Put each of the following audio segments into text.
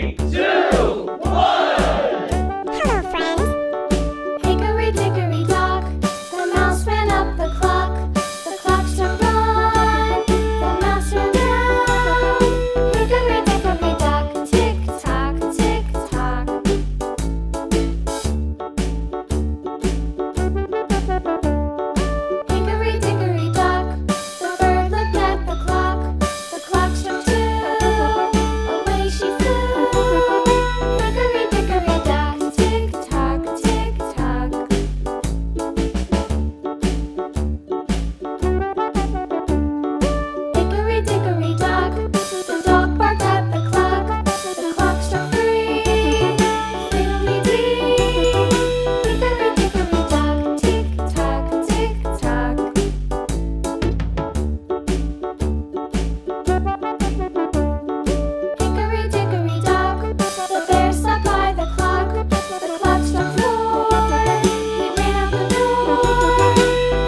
3, 2, 1. Hello, friends. Hickory dickory dock, the mouse ran up the clock. The clock struck one, the mouse ran down. Hickory dickory dock, tick tock, tick tock. Hickory dickory dock, the bird looked at the clock. The clock struck two, away she flew. Hickory dickory dock, tick tock, tick tock. Hickory dickory dock, the dog barked at the clock. The clock struck three, fiddly-dee. Hickory dickory dock, tick tock, tick tock. Hickory dickory dock, the bear sat by the clock. The clock struck four, he ran out the door.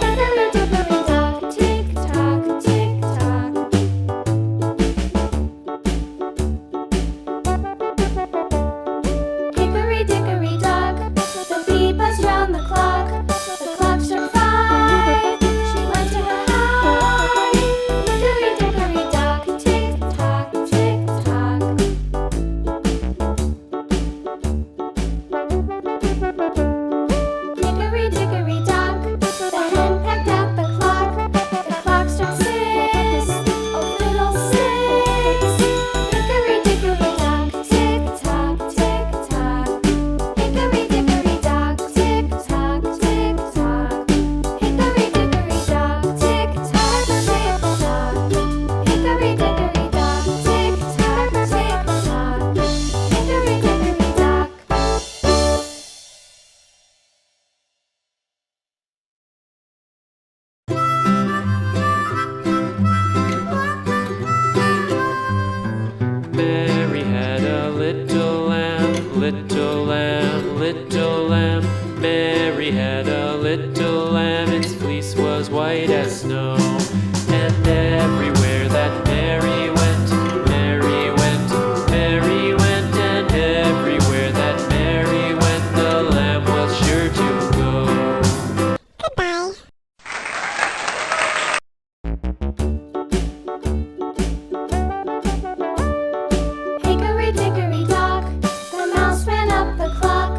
Hickory dickory dock, tick tock, tick tock. Hickory dickory dock, the bee buzzed round the clock. The clock struck five, she went to her hive. Hickory dickory dock, tick tock, tick tock. Hickory dickory dock, the hen pecked at the clock. The clock struck six, oh fiddlesticks. Hickory dickory dock, tick tock, tick tock. Hickory dickory dock, tick tock, tick tock. Hickory dickory dock, tick tock, tick tock. Hickory dickory dock, tick tock, tick tock. Hickory dickory dock. Mary had a little lamb, little lamb, little lamb. Mary had a little lamb, its fleece was white as snow. And everywhere that Mary went, Mary went, Mary went. And everywhere that Mary went, the lamb was sure to go. Goodbye. Hickory dickory dock, the mouse ran up the clock.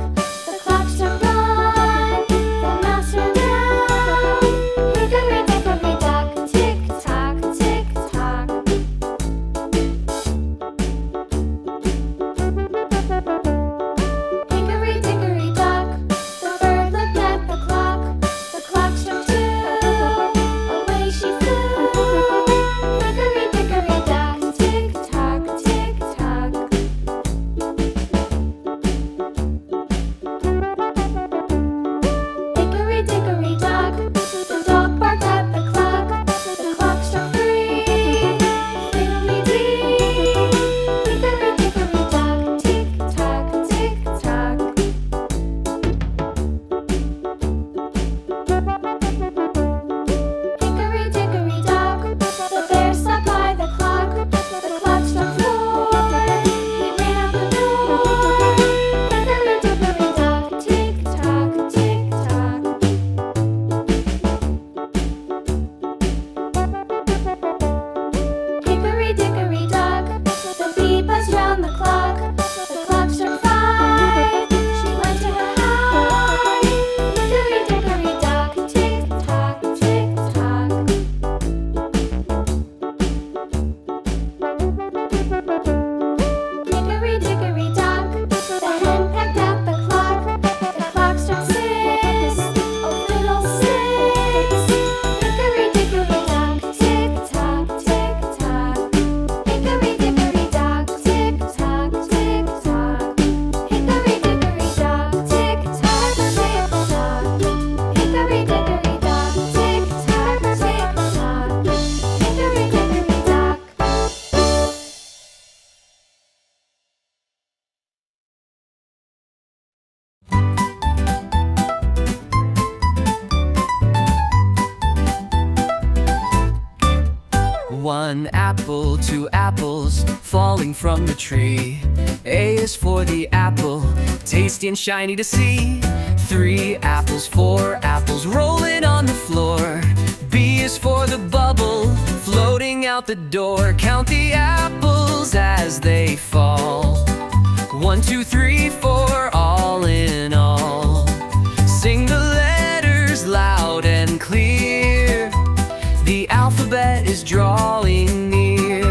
The clock struck one, the mouse ran down. Hickory dickory 1 apple, 2 apples falling from the tree. A is for the apple, tasty and shiny to see. 3 apples, 4 apples rolling on the floor. B is for the bubble floating out the door. Count the apples as they fall. 1, 2, 3, 4, all in all. Sing the letters loud and clear. The alphabet is drawing near.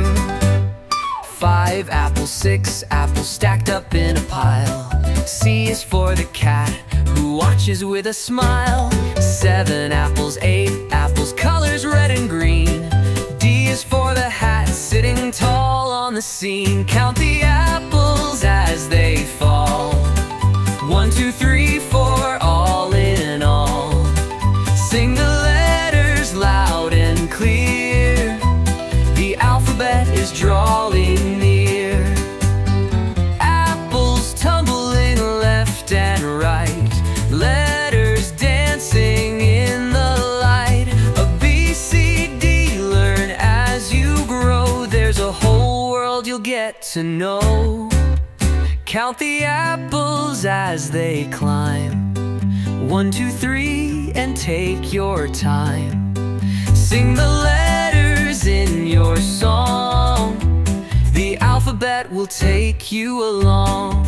5 apples, 6 apples stacked up in a pile. C is for the cat who watches with a smile. 7 apples, 8 apples, colors red and green. D is for the hat sitting tall on the scene. Count the apples as they fall. 1, 2, 3, 4, all in all. Sing the letters loud and clear. The alphabet is drawing near. Apples tumbling left and right. Letters dancing in the light. A B, C, D, learn as you grow. There's a whole world you'll get to know. Count the apples as they climb. 1, 2, 3, and take your time. Sing the letters in your song. The alphabet will take you along.